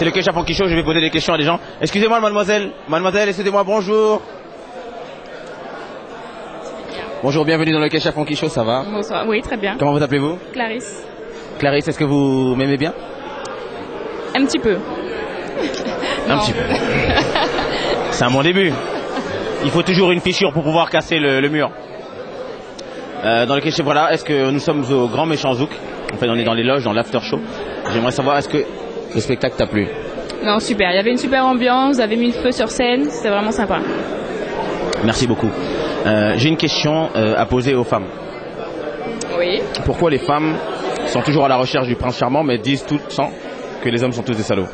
C'est le Keisha Funky Show, je vais poser des questions à des gens. Excusez-moi mademoiselle, mademoiselle, excusez-moi, bonjour. Bonjour, bienvenue dans le Keisha Funky Show, ça va? Bonsoir, oui, très bien. Comment vous appelez-vous? Clarisse. Clarisse, est-ce que vous m'aimez bien? Un petit peu. Un petit peu. C'est un bon début. Il faut toujours une fissure pour pouvoir casser le mur. Dans le Keisha, voilà, est-ce que nous sommes au Grand Méchant Zouk? En fait, on est dans les loges, dans l'after show. J'aimerais savoir, est-ce que le spectacle t'a plu? Non, super. Il y avait une super ambiance, vous avez mis le feu sur scène, c'était vraiment sympa. Merci beaucoup. J'ai une question à poser aux femmes. Oui. Pourquoi les femmes sont toujours à la recherche du prince charmant, mais disent tout le temps que les hommes sont tous des salauds?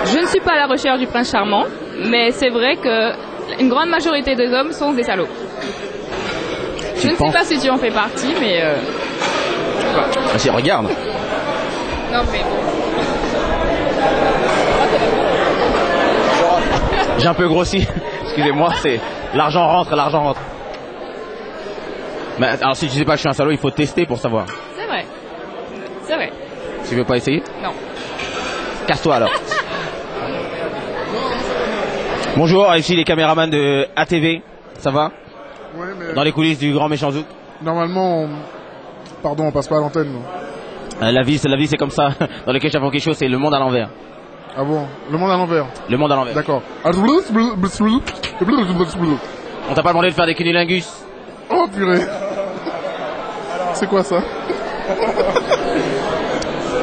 Je ne suis pas à la recherche du prince charmant, mais c'est vrai que une grande majorité des hommes sont des salauds. Je ne sais pas si tu en fais partie, mais... Vas-y, regarde. Non, mais bon. J'ai un peu grossi. Excusez-moi, c'est... L'argent rentre, l'argent rentre. Mais alors si tu sais pas que je suis un salaud, il faut tester pour savoir. C'est vrai. C'est vrai. Tu veux pas essayer? Non. Casse-toi alors. Bonjour, ici les caméramans de ATV. Ça va? Ouais, mais Dans les coulisses du Grand Méchant Zouk. normalement, Pardon, on passe pas à l'antenne. nous. La vie c'est comme ça. Dans le Keisha Funky Show, c'est le monde à l'envers. Ah bon? Le monde à l'envers. Le monde à l'envers. D'accord. On t'a pas demandé de faire des cunilingus? Oh purée. C'est quoi ça?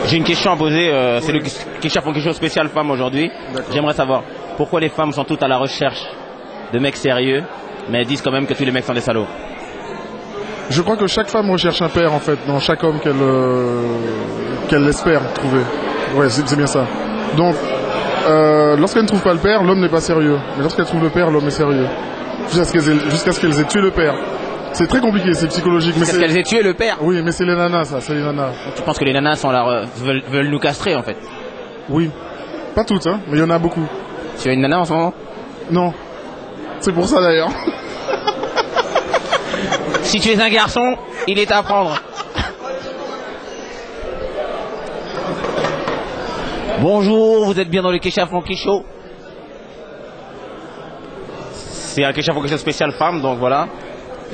J'ai une question à poser. C'est le Keisha Funky Show spécial femmes aujourd'hui. J'aimerais savoir pourquoi les femmes sont toutes à la recherche de mecs sérieux, mais elles disent quand même que tous les mecs sont des salauds. Je crois que chaque femme recherche un père en fait dans chaque homme qu'elle espère trouver. Ouais, c'est bien ça. Donc, lorsqu'elle ne trouve pas le père, l'homme n'est pas sérieux. Mais lorsqu'elle trouve le père, l'homme est sérieux. Jusqu'à ce qu'elles aient tué le père. C'est très compliqué, c'est psychologique. Est-ce qu'elles aient tué le père? Oui, mais c'est les nanas, ça, c'est les nanas. Tu penses que les nanas sont là, veulent nous castrer en fait? Oui. Pas toutes, hein, mais il y en a beaucoup. Tu as une nana en ce moment? Non. C'est pour ça d'ailleurs. Si tu es un garçon, il est à prendre. Bonjour, vous êtes bien dans le Keisha Funky Show. C'est un Keisha Funky Show spécial femmes, donc voilà.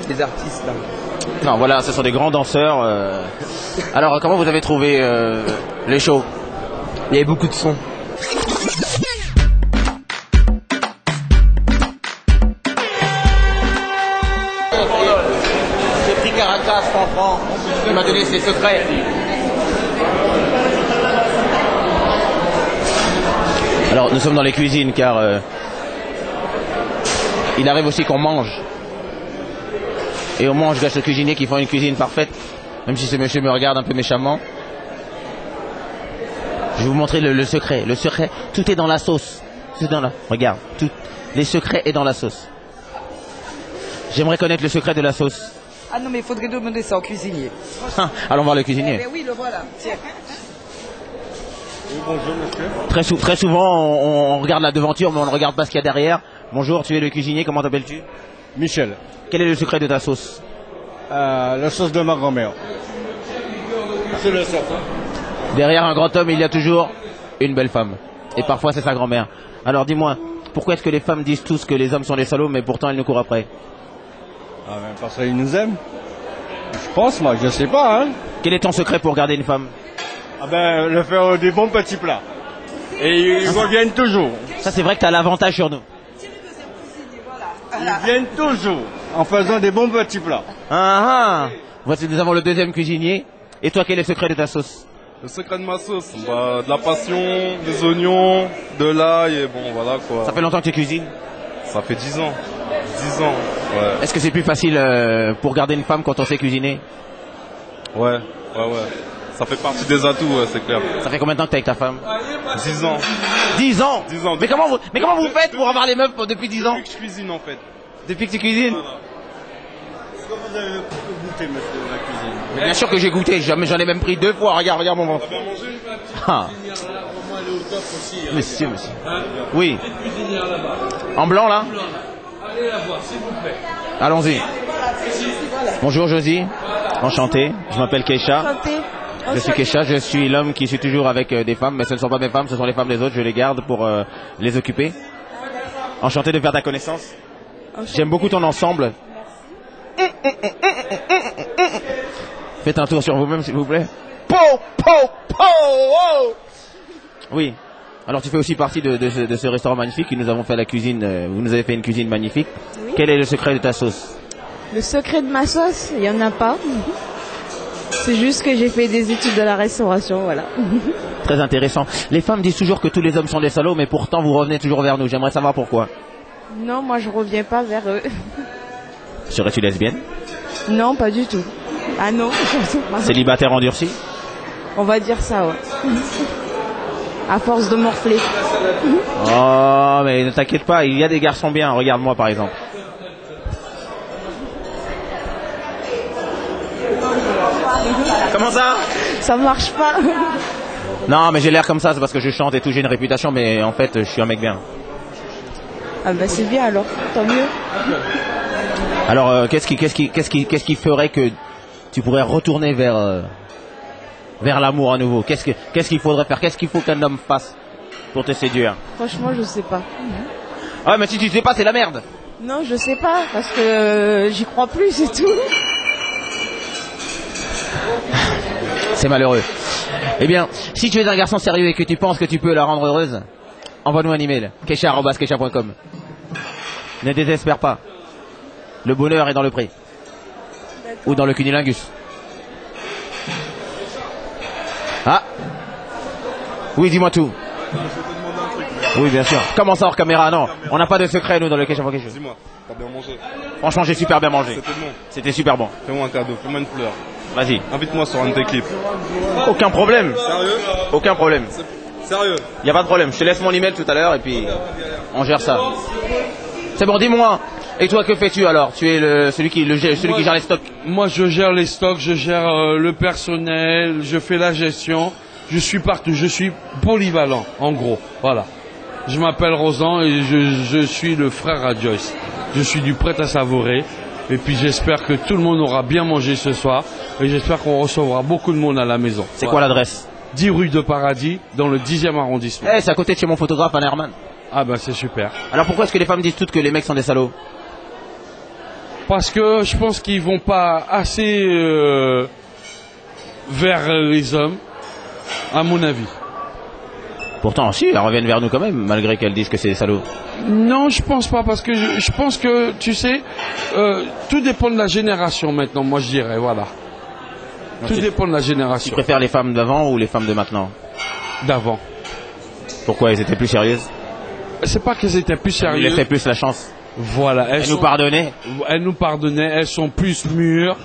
Des artistes là. Non, voilà, ce sont des grands danseurs. Alors, comment vous avez trouvé le show? Il y avait beaucoup de sons. Ce petit Caracas, franc, il m'a donné ses secrets. Alors, nous sommes dans les cuisines car il arrive aussi qu'on mange. Et au moins, je gâche le cuisinier qui font une cuisine parfaite, même si ce monsieur me regarde un peu méchamment. Je vais vous montrer le secret. Le secret, tout est dans la sauce. Tout est dans la... Regarde, tout. Les secrets est dans la sauce. J'aimerais connaître le secret de la sauce. Ah non, mais il faudrait demander ça au cuisinier. Allons voir le cuisinier. Eh ben oui, le voilà. Tiens. Oui, bonjour monsieur. Très souvent, on regarde la devanture, mais on ne regarde pas ce qu'il y a derrière. Bonjour, tu es le cuisinier, comment t'appelles-tu? Michel, Quel est le secret de ta sauce? la sauce de ma grand-mère. C'est le certain. Derrière un grand homme, il y a toujours une belle femme. Et parfois, c'est sa grand-mère. Alors dis-moi, pourquoi est-ce que les femmes disent tous que les hommes sont des salauds, mais pourtant elles nous courent après? Ah ben parce qu'ils nous aiment. Je pense, moi, je sais pas, hein. Quel est ton secret pour garder une femme? Ah ben, le faire des bons petits plats. Et ils reviennent toujours. Ça, c'est vrai que tu as l'avantage sur nous. Ils viennent toujours en faisant des bons petits plats. Ah ah. Voici, nous avons le deuxième cuisinier. Et toi, quel est le secret de ta sauce? Le secret de ma sauce, de la passion, des oignons, de l'ail et bon voilà quoi. Ça fait longtemps que tu cuisines? Ça fait 10 ans. 10 ans, ouais. Est-ce que c'est plus facile pour garder une femme quand on sait cuisiner? Ouais. Ça fait partie des atouts, ouais, c'est clair. Ça fait combien de temps que t'es avec ta femme? 10 ans. 10 ans. 10 ans. Mais comment vous faites pour avoir les meufs depuis 10 ans? Depuis que je cuisine en fait. Depuis que tu cuisines? Voilà. Est-ce que vous avez goûté, monsieur, la cuisine? Mais bien sûr que j'ai goûté, j'en ai même pris 2 fois, regarde mon ventre. T'as bien mangé? Ah. Monsieur. Oui. En blanc là? Allez la voir, s'il vous plaît. Allons-y. Bonjour Josie, enchanté, je m'appelle Keisha. Je suis Kesha, je suis l'homme qui suis toujours avec des femmes, mais ce ne sont pas mes femmes, ce sont les femmes des autres, je les garde pour les occuper. Enchanté de faire ta connaissance. J'aime beaucoup ton ensemble. Faites un tour sur vous-même, s'il vous plaît. Po, po, po, oh. Oui. Alors tu fais aussi partie de ce restaurant magnifique. Nous avons fait la cuisine. Vous nous avez fait une cuisine magnifique. Oui. Quel est le secret de ta sauce? Le secret de ma sauce, il n'y en a pas. C'est juste que j'ai fait des études de la restauration, voilà. Très intéressant. Les femmes disent toujours que tous les hommes sont des salauds, mais pourtant vous revenez toujours vers nous. J'aimerais savoir pourquoi. Non, moi je reviens pas vers eux. Serais-tu lesbienne? Non, pas du tout. Ah non. Célibataire endurci? On va dire ça, ouais. À force de morfler. Oh, mais ne t'inquiète pas, il y a des garçons bien. Regarde-moi par exemple. Comment ça? Ça marche pas. Non, mais j'ai l'air comme ça, c'est parce que je chante et tout, j'ai une réputation, mais en fait, je suis un mec bien. Ah bah c'est bien alors, tant mieux. Alors, qu'est-ce qui ferait que tu pourrais retourner vers l'amour à nouveau? Qu'est-ce qu'il faudrait faire? Qu'est-ce qu'il faut qu'un homme fasse pour te séduire? Franchement, je sais pas. Ah, mais si tu sais pas, c'est la merde. Non, je sais pas, parce que j'y crois plus, c'est tout. C'est malheureux. Eh bien, si tu es un garçon sérieux et que tu penses que tu peux la rendre heureuse, envoie-nous un email, kesha@kesha.com. Ne désespère pas. Le bonheur est dans le prix. Ou dans le cunilingus. Ah. Oui, dis-moi tout. Oui, bien sûr. Comment ça hors caméra? Non, on n'a pas de secret, nous, dans le Kesha.Kesha. Dis-moi, t'as bien mangé? Franchement, j'ai super bien mangé. C'était bon. C'était super bon. Fais-moi un cadeau, fais-moi une fleur. Vas-y. Invite-moi sur un de tes clips. Aucun problème. Sérieux? Aucun problème. Sérieux? Y a pas de problème. Je te laisse mon email tout à l'heure et puis on gère ça. C'est bon, dis-moi. Et toi, que fais-tu alors? Tu es celui qui gère les stocks. Moi, je gère les stocks, je gère le personnel, je fais la gestion. Je suis partout. Je suis polyvalent, en gros. Voilà. Je m'appelle Rosan et je suis le frère à Joyce. Je suis du prêt à savourer. Et puis j'espère que tout le monde aura bien mangé ce soir. Et j'espère qu'on recevra beaucoup de monde à la maison. C'est quoi l'adresse? 10 rue de Paradis, dans le 10e arrondissement. Eh, c'est à côté de chez mon photographe, Anne Herman. Ah ben c'est super. Alors pourquoi est-ce que les femmes disent toutes que les mecs sont des salauds? Parce que je pense qu'ils vont pas assez vers les hommes, à mon avis. Pourtant, si, elles reviennent vers nous quand même, malgré qu'elles disent que c'est des salauds. Non, je pense pas, parce que je pense que, tu sais, tout dépend de la génération maintenant, moi je dirais, voilà. Tout dépend de la génération. Tu préfères les femmes d'avant ou les femmes de maintenant? D'avant. Pourquoi elles étaient plus sérieuses? C'est pas qu'elles étaient plus sérieuses. Elles laissaient plus la chance. Voilà. Elles nous pardonnaient. Elles nous pardonnaient, elles sont plus mûres,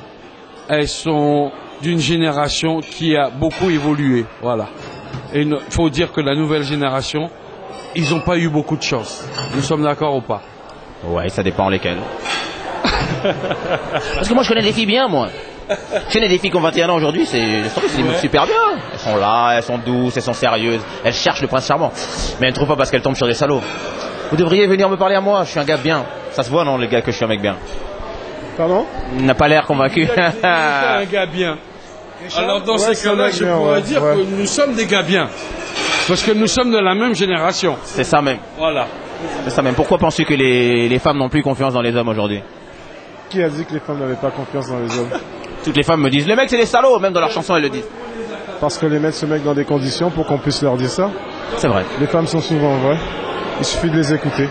elles sont d'une génération qui a beaucoup évolué, voilà. Et il faut dire que la nouvelle génération, ils n'ont pas eu beaucoup de chance. Nous sommes d'accord ou pas? Ouais, ça dépend lesquelles. Parce que moi je connais des filles bien, moi. Je connais des filles qui ont 21 ans aujourd'hui, c'est super bien. Elles sont là, elles sont douces, elles sont sérieuses. Elles cherchent le prince charmant. Mais elles ne trouvent pas parce qu'elles tombent sur des salauds. Vous devriez venir me parler à moi, je suis un gars bien. Ça se voit, non, les gars, que je suis un mec bien? Pardon? Il n'a pas l'air convaincu. Un gars bien. Alors dans ces cas-là, je pourrais dire que nous sommes des gars bien. Parce que nous sommes de la même génération. C'est ça même. Voilà. C'est ça même. Pourquoi penses-tu que les femmes n'ont plus confiance dans les hommes aujourd'hui? Qui a dit que les femmes n'avaient pas confiance dans les hommes? Toutes les femmes me disent, les mecs c'est des salauds, même dans leurs chansons elles le disent. Parce que les mecs se mettent dans des conditions pour qu'on puisse leur dire ça. C'est vrai. Les femmes sont souvent vraies. Il suffit de les écouter.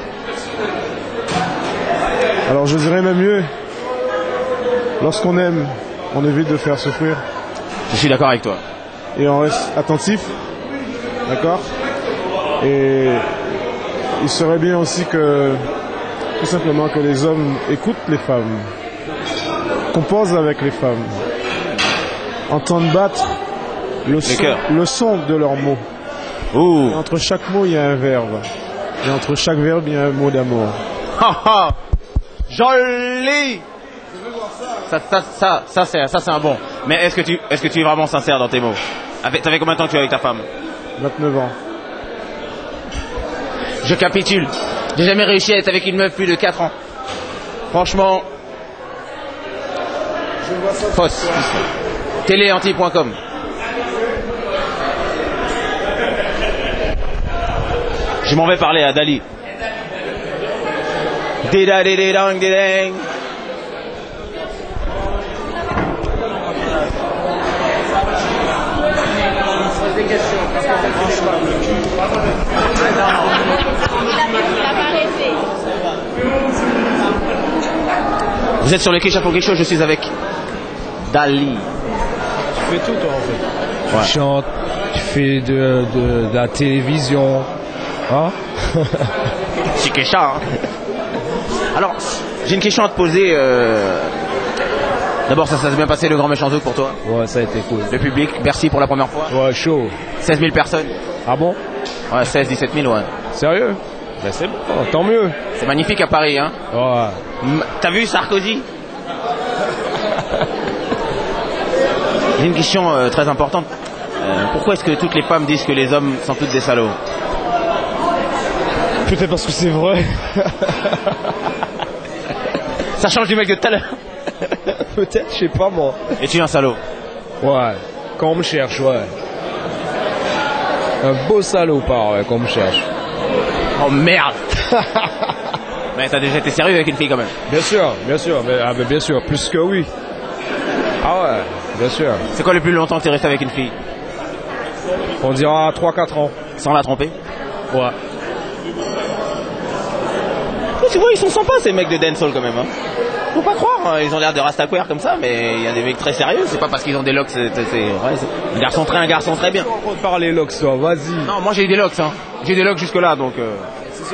Alors je dirais même mieux. Lorsqu'on aime, on évite de faire souffrir. Je suis d'accord avec toi. Et on reste attentif. D'accord? Et il serait bien aussi que, tout simplement, que les hommes écoutent les femmes, composent avec les femmes, entendent battre le son de leurs mots. Ouh. Et entre chaque mot, il y a un verbe. Et entre chaque verbe, il y a un mot d'amour. Ha ha! Joli! Ça c'est un bon. Mais est-ce que tu es vraiment sincère dans tes mots? T'avais combien de temps que tu es avec ta femme? 29 ans. Je capitule. J'ai jamais réussi à être avec une meuf plus de 4 ans. Franchement. Fausse. Téléanti.com. Je m'en vais parler à Dali. Didadididang, didang. Vous êtes sur le Kesha pour quelque chose, je suis avec Dali. Tu fais tout toi en fait. Ouais. Tu chantes, tu fais de la télévision. Hein? C'est Kesha. Hein. Alors, j'ai une question à te poser. D'abord, ça s'est bien passé le grand méchant Zouk pour toi? Ouais, ça a été cool. Le public, merci pour la première fois. Ouais, chaud. 16 000 personnes. Ah bon? Ouais, 16-17 000, ouais. Sérieux? Ben c'est bon, tant mieux. C'est magnifique à Paris, hein. Ouais. T'as vu Sarkozy? J'ai une question très importante. Pourquoi est-ce que toutes les femmes disent que les hommes sont toutes des salauds? Peut-être parce que c'est vrai. Ça change du mec de tout à l'heure. Peut-être, je sais pas moi. Et tu es un salaud? Ouais, quand on me cherche, ouais. Un beau salopard, ouais, quand on me cherche. Oh merde. Mais t'as déjà été sérieux avec une fille quand même? Bien sûr, mais bien sûr, plus que oui. Ah ouais, bien sûr. C'est quoi le plus longtemps que t'es resté avec une fille? On dira 3-4 ans. Sans la tromper? Ouais. Oh, tu vois, ils sont sympas ces mecs de dancehall quand même, hein. Faut pas croire, hein. Ils ont l'air de rastaquaire comme ça, mais il y a des mecs très sérieux, c'est pas parce qu'ils ont des locks, un garçon très bien. On parle les locks, toi, vas-y. Non, moi j'ai eu des locks, hein. J'ai eu des locks jusque là, donc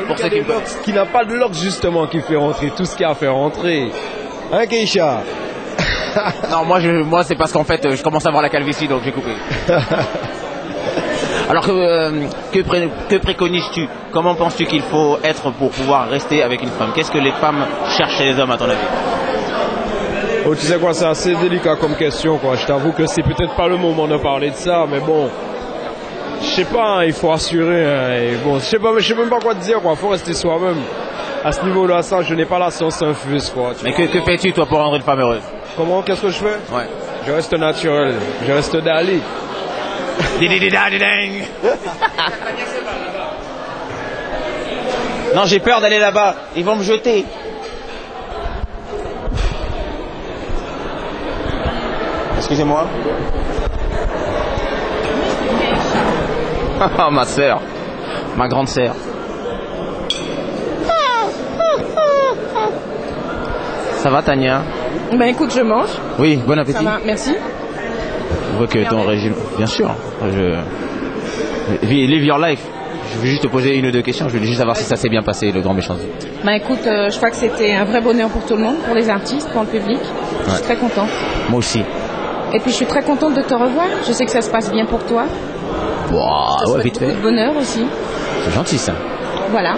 pour ceux qui qui n'a pas de locks justement qui fait rentrer tout ce qu'il y a à faire rentrer. Hein, Keisha? Non, moi c'est parce qu'en fait je commence à avoir la calvitie, donc j'ai coupé. Alors que préconises-tu? Comment penses-tu qu'il faut être pour pouvoir rester avec une femme? Qu'est-ce que les femmes cherchent chez les hommes à ton avis? Oh, tu sais quoi, c'est assez délicat comme question, quoi. Je t'avoue que c'est peut-être pas le moment de parler de ça, mais bon, je sais pas, hein, il faut assurer. Hein, et bon, je sais même pas quoi te dire, quoi. Faut rester soi-même. À ce niveau-là, ça, je n'ai pas la science infuse, quoi. Mais que fais-tu toi pour rendre une femme heureuse? Comment? Qu'est-ce que je fais? Ouais. Je reste naturel. Je reste Dali. Non, j'ai peur d'aller là-bas. Ils vont me jeter. Excusez-moi. Oh, ma sœur. Ma grande sœur. Ça va, Tania? Ben écoute, je mange. Oui, bon appétit. Ça va, merci. Je vois que ton régime... Bien sûr. Live your life. Je veux juste te poser une ou deux questions. Je veux juste savoir si ça s'est bien passé, le grand méchant. Ben écoute, je crois que c'était un vrai bonheur pour tout le monde, pour les artistes, pour le public. Je suis très contente. Moi aussi. Et puis je suis très contente de te revoir. Je sais que ça se passe bien pour toi. Wow, ouais, vite fait. Beaucoup de bonheur aussi. C'est gentil ça. Voilà.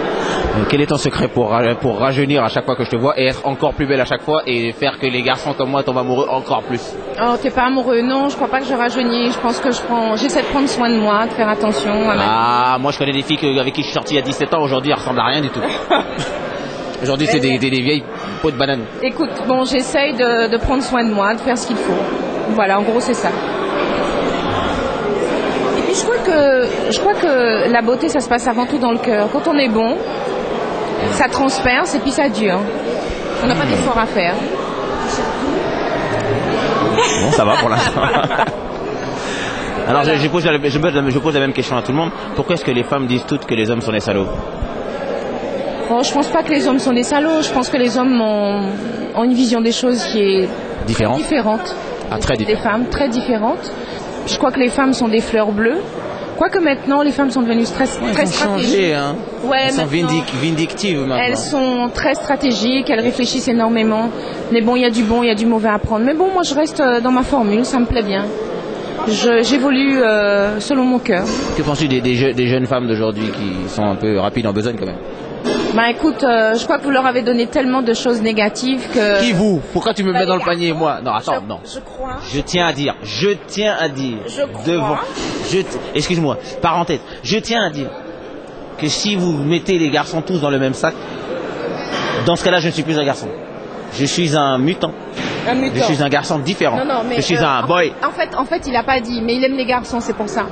Quel est ton secret pour rajeunir à chaque fois que je te vois et être encore plus belle à chaque fois et faire que les garçons comme moi tombent amoureux encore plus? Oh, t'es pas amoureux? Non, je crois pas que je rajeunis. Je pense que j'essaie de prendre soin de moi, de faire attention à Ah, moi je connais des filles avec qui je suis sorti il y a 17 ans, aujourd'hui elles ressemblent à rien du tout. Aujourd'hui c'est des vieilles peaux de banane. Écoute, bon, j'essaye de prendre soin de moi, de faire ce qu'il faut. Voilà, en gros c'est ça. Et puis je crois que la beauté ça se passe avant tout dans le cœur. Quand on est bon, ça transperce et puis ça dure. On n'a pas d'effort à faire. Bon, ça va pour l'instant. Alors je pose la même question à tout le monde. Pourquoi est-ce que les femmes disent toutes que les hommes sont des salauds? Oh, je pense pas que les hommes sont des salauds. Je pense que les hommes ont une vision des choses qui est différente. Ah, très différente. Des femmes très différentes. Je crois que les femmes sont des fleurs bleues. Quoique maintenant, les femmes sont devenues très stratégiques. Changé, hein. Ouais, elles sont vindictives maintenant. Elles sont très stratégiques, elles réfléchissent énormément. Mais bon, il y a du bon, il y a du mauvais à prendre. Mais bon, moi je reste dans ma formule, ça me plaît bien. J'évolue selon mon cœur. Que penses-tu des jeunes femmes d'aujourd'hui qui sont un peu rapides en besogne quand même? Bah écoute, je crois que vous leur avez donné tellement de choses négatives que... Qui vous? Pourquoi tu me mets dans le panier, moi? Non, attends, non. Je crois. Je tiens à dire. Excuse-moi, parenthèse. Je tiens à dire que si vous mettez les garçons tous dans le même sac, dans ce cas-là, je ne suis plus un garçon. Je suis un mutant. Un mutant. Je suis un garçon différent. Non, mais je suis un boy. En fait, il a pas dit, mais il aime les garçons, c'est pour ça.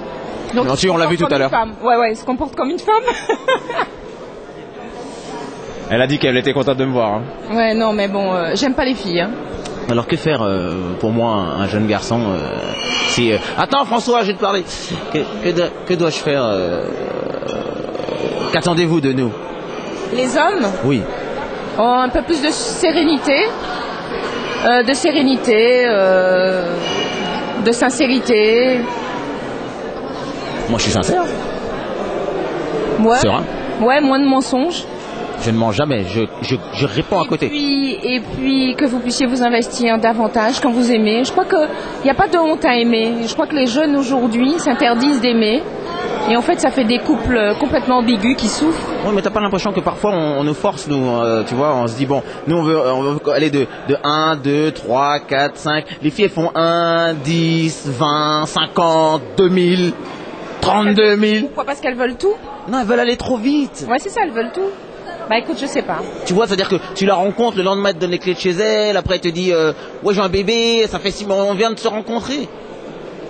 Donc, non, si, on l'a vu tout à l'heure. Ouais, il se comporte comme une femme. Elle a dit qu'elle était contente de me voir. Hein. Ouais, non, mais bon, j'aime pas les filles. Hein. Alors que faire pour moi, un jeune garçon si, attends François, je vais te parler. Que dois-je faire Qu'attendez-vous de nous? Les hommes Oui. ont un peu plus de sérénité. De sincérité. Moi je suis sincère. Ouais. Serein. Ouais, moins de mensonges. Je ne mens jamais, je réponds à côté. Et puis que vous puissiez vous investir davantage quand vous aimez. Je crois qu'il n'y a pas de honte à aimer. Je crois que les jeunes aujourd'hui s'interdisent d'aimer. Et en fait, ça fait des couples complètement ambigus qui souffrent. Oui, mais t'as pas l'impression que parfois on nous force, nous, tu vois, on se dit, bon, nous on veut aller de 1, 2, 3, 4, 5. Les filles elles font 1, 10, 20, 50, 2000, 32 000. Pourquoi? Parce qu'elles veulent tout? Non, elles veulent aller trop vite. Ouais, c'est ça, elles veulent tout. Bah écoute, je sais pas. Tu vois, c'est-à-dire que tu la rencontres, le lendemain elle te donne les clés de chez elle, après elle te dit ouais j'ai un bébé, ça fait 6 mois, on vient de se rencontrer.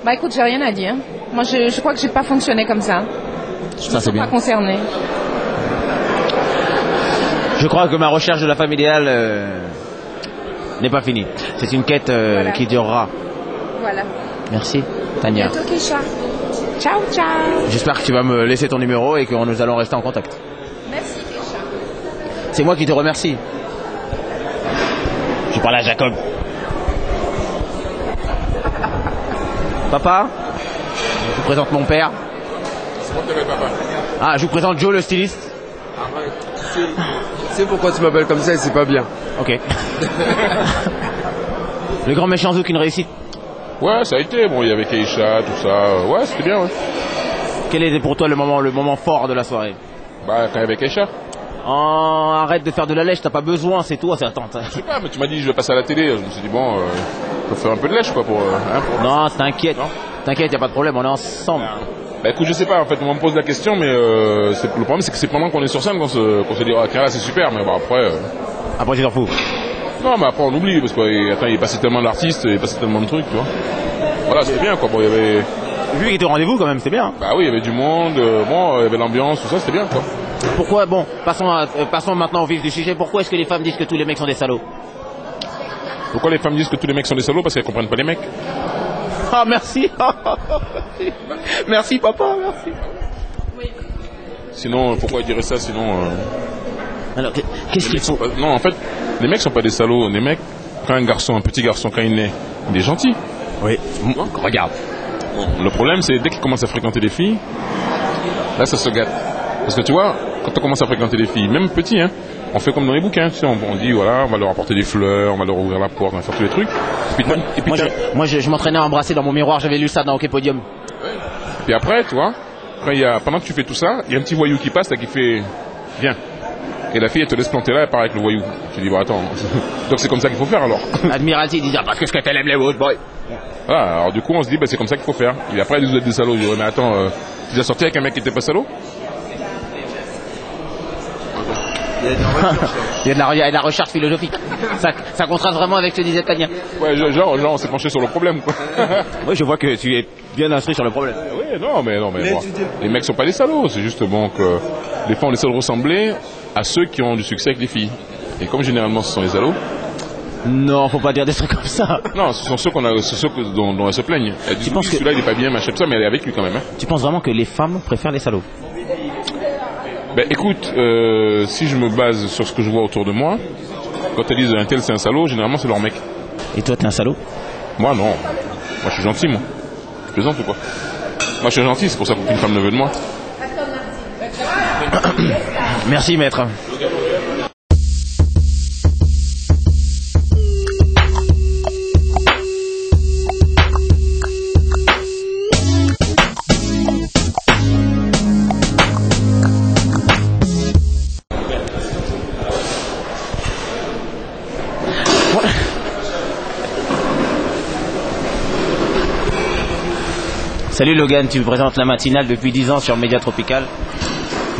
Bah écoute, j'ai rien à dire. Moi je crois que j'ai pas fonctionné comme ça. Ça c'est bien. Pas concernée. Je crois que ma recherche de la femme idéale n'est pas finie. C'est une quête voilà. Qui durera. Voilà. Merci Tania. Bientôt Keisha. Ciao ciao. J'espère que tu vas me laisser ton numéro et que nous allons rester en contact. Merci Keisha. C'est moi qui te remercie. Je parle à Jacob. Papa, je vous présente mon père. C'est moi qui t'appelle papa. Ah, je vous présente Joe le styliste. Arrête. Tu sais pourquoi tu m'appelles comme ça et c'est pas bien. Ok. Le grand méchant Zouk, une réussite. Ouais, ça a été. Bon, il y avait Keisha, tout ça. Ouais, c'était bien, ouais. Quel était pour toi le moment fort de la soirée? Bah, quand il y avait Keisha. Oh, arrête de faire de la lèche, t'as pas besoin, c'est toi, c'est attente. Je sais pas, mais tu m'as dit je vais passer à la télé. Je me suis dit bon, faut faire un peu de lèche quoi pour. Non, t'inquiète. T'inquiète, y a pas de problème, on est ensemble. Bah écoute, je sais pas, en fait, on me pose la question, mais le problème c'est que c'est pendant qu'on est sur scène qu'on se dit ah là c'est super, mais bon après. Après tu t'en fous. Non, mais après on oublie parce que attends, il est passé tellement d'artistes, il est passé tellement de trucs, tu vois. Voilà, c'était bien quoi. Bon, il y avait. Vu qu'il était au rendez-vous quand même, c'était bien. Bah oui, il y avait du monde, bon, il y avait l'ambiance, tout ça, c'était bien quoi. Pourquoi, bon, passons maintenant au vif du sujet, pourquoi est-ce que les femmes disent que tous les mecs sont des salauds? Pourquoi les femmes disent que tous les mecs sont des salauds? Parce qu'elles comprennent pas les mecs. Ah, merci. Merci papa, merci. Sinon, pourquoi ils diraient ça sinon Alors, qu'est-ce qu'il faut Non, en fait, les mecs sont pas des salauds. Les mecs, quand un petit garçon, quand il est gentil. Oui. Regarde. Le problème, c'est dès qu'il commence à fréquenter des filles, là, ça se gâte. Parce que tu vois, quand on commence à fréquenter des filles, même petits, hein, on fait comme dans les bouquins, tu sais, on dit voilà, on va leur apporter des fleurs, on va leur ouvrir la porte, on va faire tous les trucs. Et puis, moi, je m'entraînais à embrasser dans mon miroir, j'avais lu ça dans Hockey Podium. Et puis après, tu vois, pendant que tu fais tout ça, il y a un petit voyou qui passe là qui fait viens. Et la fille elle te laisse planter là, elle part avec le voyou. Tu dis bon attends, donc c'est comme ça qu'il faut faire alors. Admiralty dit parce que ce que t'aimes les wood boy. Voilà, alors du coup on se dit bah c'est comme ça qu'il faut faire. Et après vous êtes des salauds. Je dis ouais mais attends, tu as sorti avec un mec qui était pas salaud? Il y a de la recherche philosophique. Ça contraste vraiment avec ce que disait Tania. Ouais, genre on s'est penché sur le problème quoi. Oui, je vois que tu es bien instruit sur le problème. Oui, non mais bon, les mecs sont pas des salauds, c'est juste bon que les fois on essaie de ressembler à ceux qui ont du succès avec les filles. Et comme généralement ce sont les salauds. Non, faut pas dire des trucs comme ça. Non, ce sont ceux dont elles se plaignent. Elles disent oui, celui-là il est pas bien, machin, ça, mais elle est avec lui quand même. Hein. Tu penses vraiment que les femmes préfèrent les salauds? Ben écoute, si je me base sur ce que je vois autour de moi, quand elles disent un tel c'est un salaud, généralement c'est leur mec. Et toi t'es un salaud? Moi non. Moi je suis gentil moi. Je plaisante ou quoi? Moi je suis gentil, c'est pour ça qu'aucune femme ne veut de moi. Merci maître. Salut Logan, tu présentes la matinale depuis 10 ans sur Média Tropical.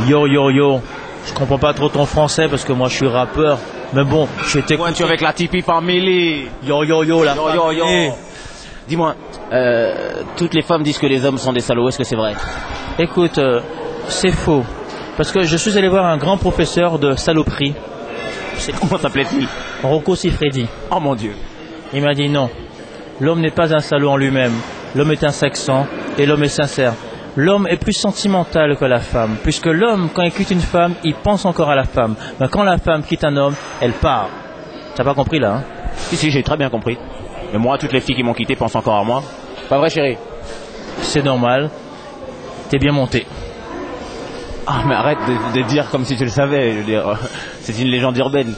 Yo yo yo, je comprends pas trop ton français parce que moi je suis rappeur. Mais bon, je t'écoute. Tu es avec la Tipeee Family. Yo yo yo, la yo yo yo. Dis-moi, toutes les femmes disent que les hommes sont des salauds. Est-ce que c'est vrai? Écoute, c'est faux. Parce que je suis allé voir un grand professeur de saloperie. Comment s'appelait-il? Rocco Siffredi. Oh mon Dieu. Il m'a dit non. L'homme n'est pas un salaud en lui-même. L'homme est un saxon et l'homme est sincère. L'homme est plus sentimental que la femme, puisque l'homme, quand il quitte une femme, il pense encore à la femme. Mais quand la femme quitte un homme, elle part. T'as pas compris là, hein? Si, j'ai très bien compris. Mais moi, toutes les filles qui m'ont quitté pensent encore à moi. Pas vrai, chérie? C'est normal. T'es bien monté. Ah, mais arrête de dire comme si tu le savais. Je veux dire, c'est une légende urbaine.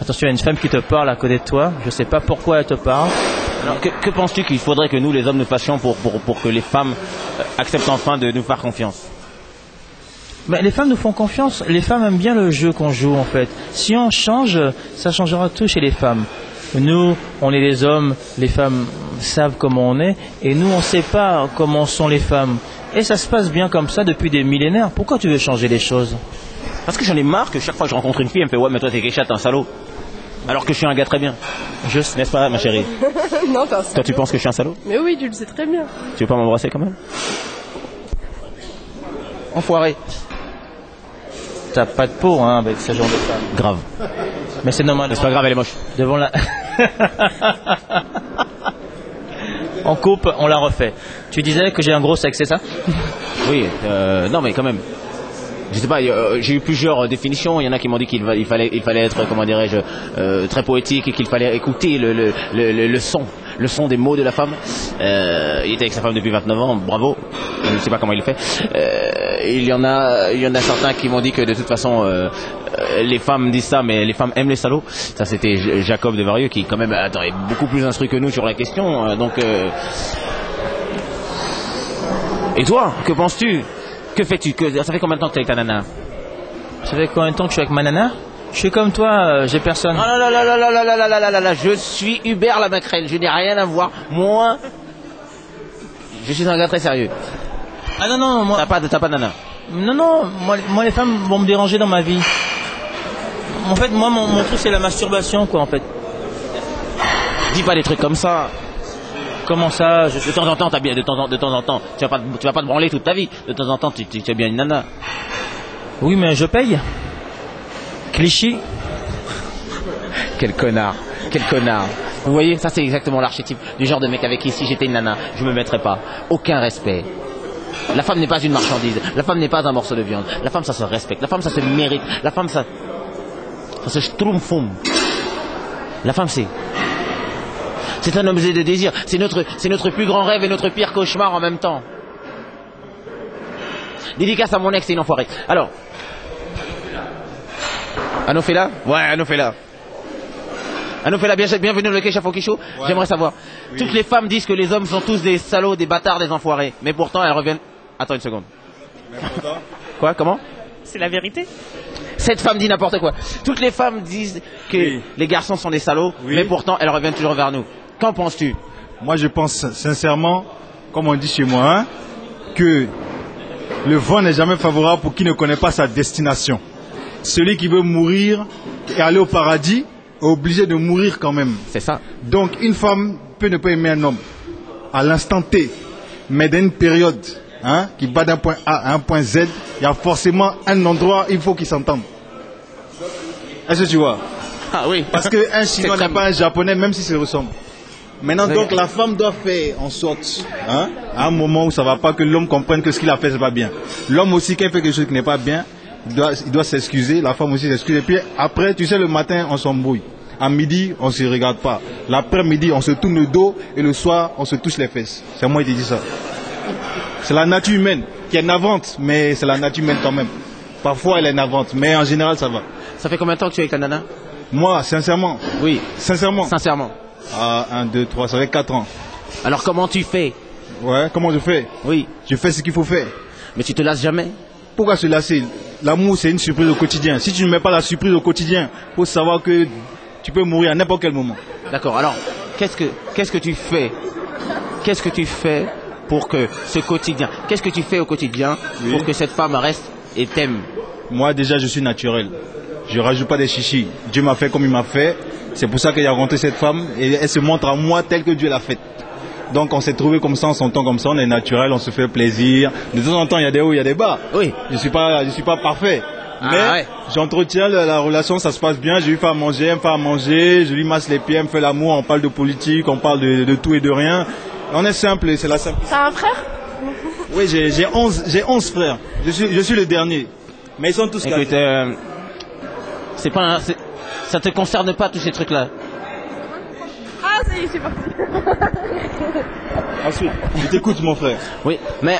Attention, il y a une femme qui te parle à côté de toi. Je sais pas pourquoi elle te parle. Alors, que penses-tu qu'il faudrait que nous, les hommes, nous fassions pour que les femmes acceptent enfin de nous faire confiance? Mais les femmes nous font confiance. Les femmes aiment bien le jeu qu'on joue, en fait. Si on change, ça changera tout chez les femmes. Nous, on est les hommes, les femmes savent comment on est, et nous, on ne sait pas comment sont les femmes. Et ça se passe bien comme ça depuis des millénaires. Pourquoi tu veux changer les choses? Parce que j'en ai marre que chaque fois que je rencontre une fille, elle me fait « Ouais, mais toi, t'es Keisha, t'es un salaud. » Alors que je suis un gars très bien. N'est-ce pas, ma chérie? Non, t'es un salaud. Toi, tu penses que je suis un salaud? Mais oui, tu le sais très bien. Tu veux pas m'embrasser quand même? Enfoiré. T'as pas de peau, hein, avec ce genre de femme. Grave. Mais c'est normal. C'est pas grave, elle est moche. Devant la... On coupe, on la refait. Tu disais que j'ai un gros sexe, c'est ça? Oui, non mais quand même. Je sais pas, j'ai eu plusieurs définitions. Il y en a qui m'ont dit qu'il fallait être, comment dirais-je, très poétique et qu'il fallait écouter le son des mots de la femme. Il était avec sa femme depuis 29 ans, bravo. Je ne sais pas comment il le fait. Il y en a certains qui m'ont dit que de toute façon, les femmes disent ça, mais les femmes aiment les salauds. Ça, c'était Jacob de Varieux qui, quand même, est beaucoup plus instruit que nous sur la question. Et toi, que penses-tu? Que fais-tu? Ça fait combien de temps que tu es avec ta nana? Ça fait combien de temps que je suis avec ma nana? Je suis comme toi, j'ai personne. Oh là là là là là là là là là là là, je suis Hubert Lamacrène, je n'ai rien à voir. Moi, je suis un gars très sérieux. Ah non, non, moi... T'as pas de nana? Non, non, moi les femmes vont me déranger dans ma vie. En fait, moi, mon truc, c'est la masturbation, quoi, en fait. Dis pas des trucs comme ça. Comment ça? De temps en temps, t'as bien, de temps en temps, tu vas pas te branler toute ta vie. De temps en temps, tu as bien une nana. Oui, mais je paye. Clichy. Quel connard. Quel connard. Vous voyez, ça c'est exactement l'archétype du genre de mec avec qui, si j'étais une nana, je me mettrais pas. Aucun respect. La femme n'est pas une marchandise. La femme n'est pas un morceau de viande. La femme, ça se respecte. La femme, ça se mérite. La femme, ça se schtroumpfum. La femme, c'est un objet de désir. C'est notre plus grand rêve et notre pire cauchemar en même temps. Dédicace à mon ex, c'est une enfoirée. Alors, Anofela? Ouais, Anofela. Anofela, bienvenue dans le Keisha Funky Show. Ouais. J'aimerais savoir. Oui. Toutes les femmes disent que les hommes sont tous des salauds, des bâtards, des enfoirés. Mais pourtant, elles reviennent... Attends une seconde. Mais pourtant... Quoi? Comment? C'est la vérité. Cette femme dit n'importe quoi. Toutes les femmes disent que les garçons sont des salauds, mais pourtant, elles reviennent toujours vers nous. Qu'en penses-tu? Moi, je pense sincèrement, comme on dit chez moi, hein, que le vent n'est jamais favorable pour qui ne connaît pas sa destination. Celui qui veut mourir et aller au paradis est obligé de mourir quand même. C'est ça. Donc, une femme peut ne pas aimer un homme à l'instant T, mais dans une période qui va d'un point A à un point Z, il y a forcément un endroit où il faut qu'ils s'entendent. Est-ce que tu vois? Ah oui. Parce qu'un Chinois n'est pas un Japonais, même si se ressemble. Maintenant, donc, la femme doit faire en sorte, à un moment où ça ne va pas, que l'homme comprenne que ce qu'il a fait, ce n'est pas bien. L'homme aussi, quand il fait quelque chose qui n'est pas bien, il doit s'excuser, la femme aussi s'excuse. Et puis après, tu sais, le matin, on s'embrouille. À midi, on ne se regarde pas. L'après-midi, on se tourne le dos. Et le soir, on se touche les fesses. C'est moi qui te dis ça. C'est la nature humaine qui est navante, mais c'est la nature humaine quand même. Parfois, elle est navante, mais en général, ça va. Ça fait combien de temps que tu es avec ta nana? Moi, sincèrement. Oui. Sincèrement. Sincèrement. 1, 2, 3, ça fait 4 ans. Alors comment tu fais? Ouais, comment je fais? Oui. Je fais ce qu'il faut faire. Mais tu te lasses jamais? Pourquoi se lasser? L'amour, c'est une surprise au quotidien. Si tu ne mets pas la surprise au quotidien, il faut savoir que tu peux mourir à n'importe quel moment. D'accord, alors, qu'est-ce que tu fais? Qu'est-ce que tu fais pour que ce quotidien... Qu'est-ce que tu fais au quotidien pour que cette femme reste et t'aime? Moi, déjà, je suis naturel. Je ne rajoute pas des chichis. Dieu m'a fait comme il m'a fait. C'est pour ça qu'il a rencontré cette femme et elle se montre à moi telle que Dieu l'a faite. Donc on s'est trouvé comme ça, on s'entend comme ça, on est naturel, on se fait plaisir. De temps en temps, il y a des hauts, il y a des bas. Oui. Je suis pas parfait. Mais ouais. j'entretiens la relation, ça se passe bien. Je lui fais à manger, elle me fait à manger, je lui masse les pieds, elle me fait l'amour, on parle de politique, on parle de tout et de rien. On est simple, c'est la simplicité. T'as un frère? Oui, j'ai 11 frères. Je suis le dernier. Mais ils sont tous Écoute, c'est pas ça te concerne pas tous ces trucs-là. Ah, ça y est, c'est parti. Ensuite, je t'écoute mon frère. Oui, mais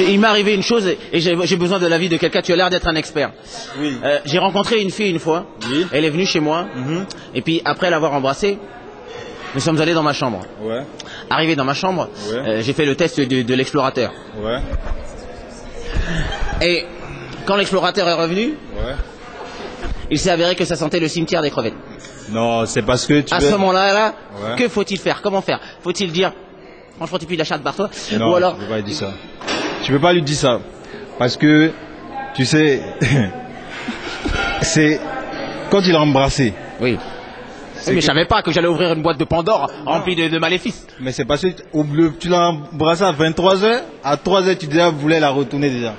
il m'est arrivé une chose et j'ai besoin de l'avis de quelqu'un. Tu as l'air d'être un expert. Oui. J'ai rencontré une fille une fois. Oui. Elle est venue chez moi. Et puis après l'avoir embrassée, nous sommes allés dans ma chambre. Ouais. Arrivé dans ma chambre, Ouais. j'ai fait le test de l'explorateur. Ouais. Et quand l'explorateur est revenu, Ouais. il s'est avéré que ça sentait le cimetière des crevettes. Non, c'est parce que à ce moment-là, Ouais. que faut-il faire? Comment faire? Faut-il dire, franchement, tu pues la chatte par toi? Non, Ou alors, tu peux pas lui dire ça. Tu peux pas lui dire ça. Parce que, tu sais, c'est quand il a embrassé. Oui. Mais je savais pas que j'allais ouvrir une boîte de Pandore remplie de maléfices. Mais c'est parce que tu l'as embrassé à 23h, à 3h tu déjà voulais la retourner déjà.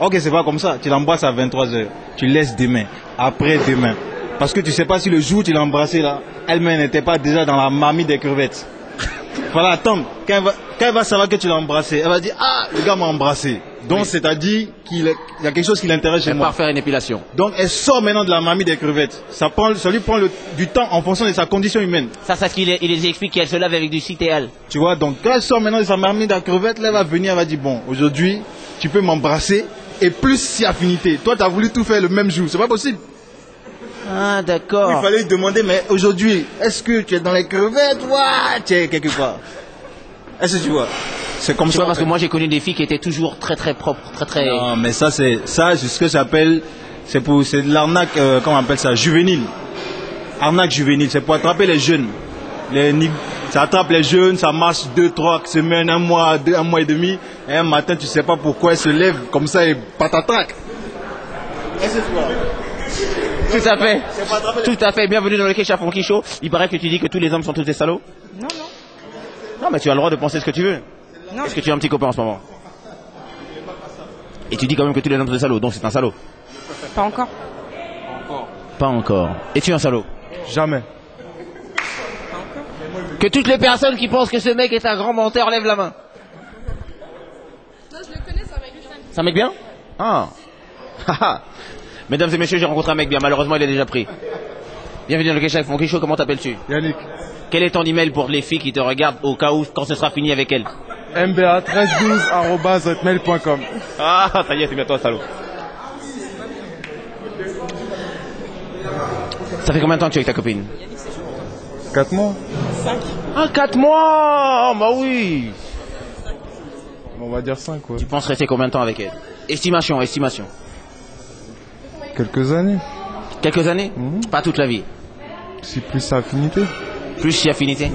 Ok, c'est pas comme ça. Tu l'embrasses à 23h, tu laisses demain, après demain. Parce que tu sais pas si le jour où tu l'as embrassé là, elle-même n'était pas déjà dans la marmite des crevettes. Voilà, attends, quand elle va savoir que tu l'as embrassé, elle va dire ah, le gars m'a embrassé. Donc c'est-à-dire qu'il y a quelque chose qui l'intéresse chez moi. Elle part faire une épilation. Donc elle sort maintenant de la marmite des crevettes. Ça lui prend du temps en fonction de sa condition humaine. Ça, c'est ce qu'il les explique qu'elle se lave avec du citéal. Tu vois, donc quand elle sort maintenant de sa marmite à crevettes, là, elle va venir, elle va dire bon, aujourd'hui, tu peux m'embrasser et plus si affinité. Toi, tu as voulu tout faire le même jour, c'est pas possible. Ah, d'accord. Il fallait lui demander, mais aujourd'hui, est-ce que tu es dans les crevettes ou tu es quelque part? Est-ce que tu vois? C'est comme tu ça. vois, parce que moi, j'ai connu des filles qui étaient toujours très très propres, très très. Non, mais ça, c'est ce que j'appelle, c'est de l'arnaque, comment on appelle ça, juvénile. Arnaque juvénile, c'est pour attraper les jeunes. Ça attrape les jeunes, ça marche 2-3 semaines, un mois et demi, et un matin, tu sais pas pourquoi elle se lève comme ça et patatrac. Est-ce que tu vois? Tout à fait. Tout à fait. Bienvenue dans le Kesha Funky Show. Il paraît que tu dis que tous les hommes sont tous des salauds. Non, non. Non, mais tu as le droit de penser ce que tu veux. Non. Est-ce que tu as un petit copain en ce moment? Et tu dis quand même que tous les hommes sont des salauds, donc c'est un salaud. Pas encore. Pas encore. Es-tu un salaud? Jamais. Que toutes les personnes qui pensent que ce mec est un grand menteur lèvent la main. Non, je le connais, c'est un mec bien. C'est un mec bien? Ah. Mesdames et messieurs, j'ai rencontré un mec bien. Malheureusement, il est déjà pris. Bienvenue dans le Kesha Funky Show. Comment t'appelles-tu? Yannick. Quel est ton email pour les filles qui te regardent au cas où, quand ce sera fini avec elles? mba1312@mail.com. Ah, ça y est, c'est bientôt un salaud. Ça fait combien de temps que tu es avec ta copine? 4 mois. 5. Ah, 4 mois. Bah oui. On va dire 5, ouais. Tu penses rester combien de temps avec elle? Estimation. Quelques années. Quelques années? Pas toute la vie. Si plus sa affinité. Plus si affinité? Ouais.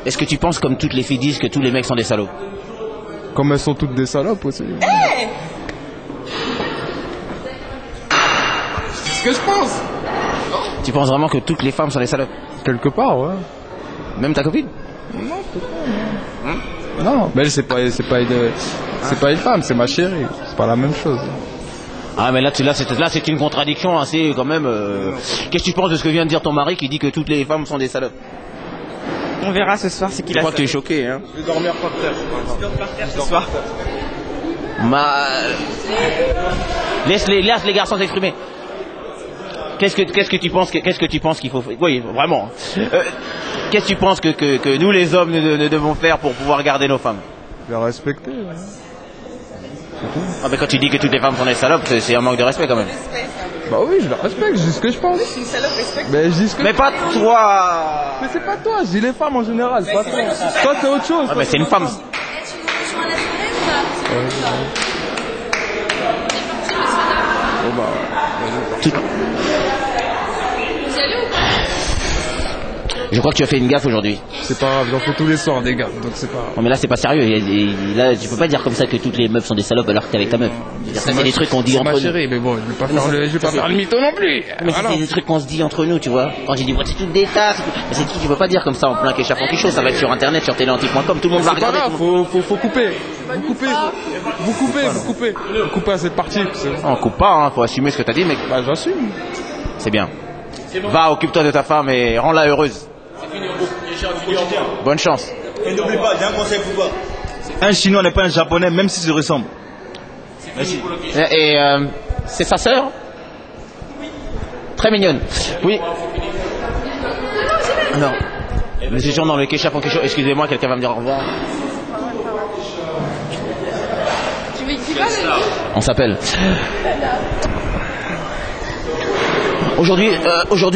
Est-ce que tu penses, comme toutes les filles disent, que tous les mecs sont des salauds? Comme elles sont toutes des salopes aussi. C'est ce que je pense. Tu penses vraiment que toutes les femmes sont des salopes? Quelque part, ouais. Même ta copine? Non, mais elle, c'est pas une femme, c'est ma chérie. C'est pas la même chose. Ah, mais là c'est une contradiction assez quand même. Qu'est-ce que tu penses de ce que vient de dire ton mari qui dit que toutes les femmes sont des salopes? On verra ce soir, c'est qu'il Je a crois que tu es choqué, hein? Je vais dormir par terre. Je dors par terre ce soir. Laisse les garçons s'exprimer. Qu'est-ce que tu penses qu'il faut faire? Oui, vraiment. Qu'est-ce que tu penses que nous les hommes nous devons faire pour pouvoir garder nos femmes? Les respecter. Ouais. Ah, mais quand tu dis que toutes les femmes sont des salopes, c'est un manque de respect quand même. Bah oui, je la respecte, je dis ce que je pense. Une salope respecte. Mais je dis ce que Mais pas toi. Mais c'est pas toi, je dis les femmes en général, c'est pas toi. Toi c'est autre chose. Ah, mais c'est une femme. Je crois que tu as fait une gaffe aujourd'hui. C'est pas grave, j'en fais tous les soirs des gars, donc c'est pas grave. Non mais là c'est pas sérieux. Là tu peux pas dire comme ça que toutes les meufs sont des salopes alors que t'es avec ta meuf. Ça, c'est des trucs qu'on dit entre nous. C'est ma chérie, mais bon, je vais pas faire le mytho non plus. Mais c'est des trucs qu'on se dit entre nous, tu vois. Quand j'ai dit, c'est toutes des tasses. Mais c'est qui, tu peux pas dire comme ça en plein Kesha Funky Show. Ça va être sur internet, sur téléantique.com. Tout le monde va regarder. Faut couper. Vous coupez à cette partie. On coupe pas, hein. Faut assumer ce que t'as dit, mec. Bah, j'assume. C'est bien. Va, occupe-toi de ta femme et rends-la heureuse. Bonne chance. Et n'oublie pas, j'ai un conseil pour toi. Un Chinois n'est pas un Japonais, même s'ils se ressemblent. Merci. Et c'est sa sœur? Très mignonne. Oui. Alors, nous étions dans le Kesha Funky Show. Excusez-moi, quelqu'un va me dire au revoir. On s'appelle. Aujourd'hui,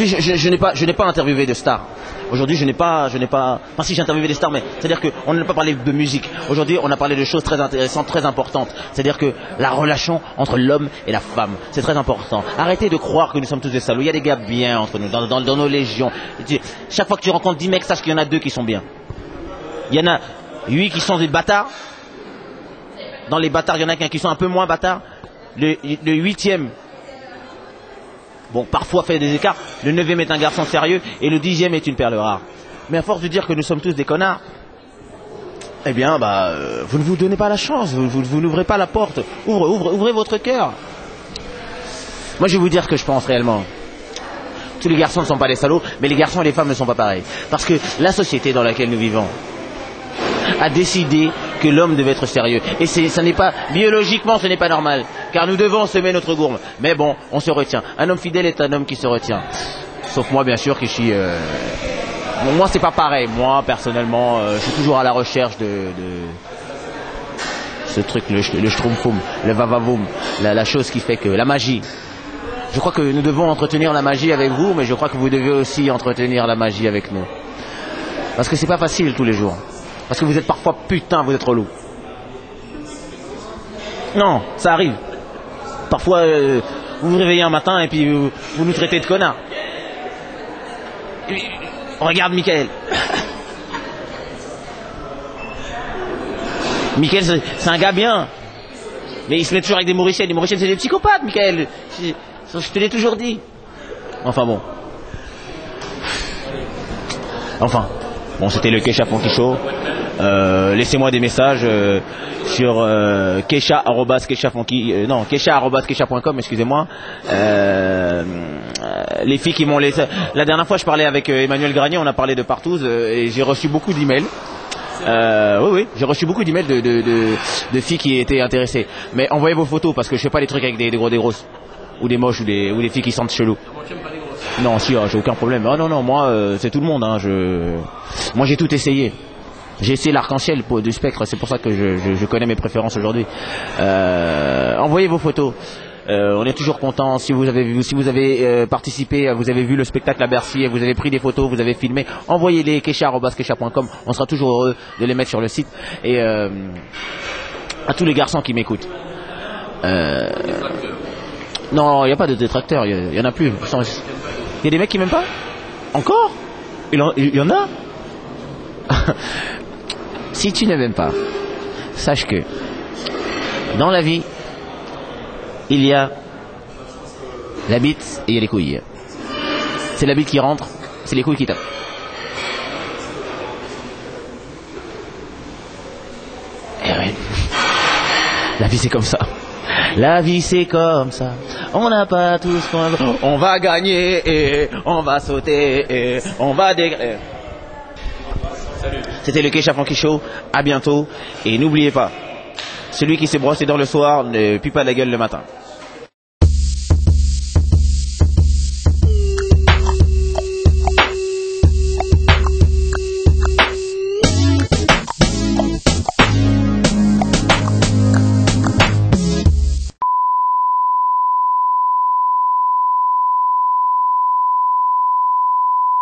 je n'ai pas interviewé de stars. Aujourd'hui, je n'ai pas. Enfin, si j'ai interviewé des stars, mais c'est-à-dire qu'on n'a pas parlé de musique. Aujourd'hui, on a parlé de choses très intéressantes, très importantes. C'est-à-dire que la relation entre l'homme et la femme, c'est très important. Arrêtez de croire que nous sommes tous des salauds. Il y a des gars bien entre nous, dans nos légions. Chaque fois que tu rencontres 10 mecs, sache qu'il y en a 2 qui sont bien. Il y en a 8 qui sont des bâtards. Dans les bâtards, il y en a qui sont un peu moins bâtards. Le 8e. Bon, parfois fait des écarts. Le 9e est un garçon sérieux et le 10e est une perle rare. Mais à force de dire que nous sommes tous des connards, eh bien, vous ne vous donnez pas la chance, vous n'ouvrez pas la porte. Ouvrez votre cœur. Moi, je vais vous dire ce que je pense réellement. Tous les garçons ne sont pas des salauds, mais les garçons et les femmes ne sont pas pareils. Parce que la société dans laquelle nous vivons a décidé que l'homme devait être sérieux. Et ça n'est pas, biologiquement, ce n'est pas normal. Car nous devons semer notre gourme. Mais bon, on se retient. Un homme fidèle est un homme qui se retient. Sauf moi, bien sûr, qui suis... Bon, moi, c'est pas pareil. Moi, personnellement, je suis toujours à la recherche de ce truc, le schtroumpfoum, le vavavoum, la chose qui fait que... La magie. Je crois que nous devons entretenir la magie avec vous, mais je crois que vous devez aussi entretenir la magie avec nous. Parce que c'est pas facile tous les jours. Parce que vous êtes parfois, putain, vous êtes relou. Non, ça arrive. Parfois, vous vous réveillez un matin et puis vous nous traitez de connards. Regarde Michael. Michael, c'est un gars bien. Mais il se met toujours avec des Mauriciennes. Les Mauriciennes, c'est des psychopathes, Michael. Je te l'ai toujours dit. Enfin bon. Enfin. Bon, c'était le Kesha Funky Show. Laissez-moi des messages sur kesha@kesha.com, excusez-moi. Les filles qui m'ont laissé... La dernière fois, je parlais avec Emmanuel Granier, on a parlé de Partouze, et j'ai reçu beaucoup d'emails. Oui, j'ai reçu beaucoup d'emails de filles qui étaient intéressées. Mais envoyez vos photos, parce que je fais pas des trucs avec des gros, des grosses, ou des moches, ou des filles qui sentent chelou. Non, si, j'ai aucun problème. Ah non, moi, c'est tout le monde. Hein. Moi, j'ai tout essayé. J'ai essayé l'arc-en-ciel du spectre. C'est pour ça que je connais mes préférences aujourd'hui. Envoyez vos photos. On est toujours content. Si vous avez participé, vous avez vu le spectacle à Bercy, vous avez pris des photos, vous avez filmé, envoyez-les kesha@kesha.com. On sera toujours heureux de les mettre sur le site. Et à tous les garçons qui m'écoutent. Non, il n'y a pas de détracteurs. Il y en a plus. Il y a des mecs qui m'aiment pas? Encore? Il y en a? Si tu ne m'aimes pas, sache que dans la vie, il y a la bite et il y a les couilles. C'est la bite qui rentre, c'est les couilles qui tapent. Et ouais. La vie c'est comme ça. La vie c'est comme ça. On n'a pas tout ce qu'on veut. On va gagner et on va sauter et on va dégrader. C'était le Kesha Funky Show. À bientôt. Et n'oubliez pas, celui qui s'est brossé dans le soir ne pue pas la gueule le matin.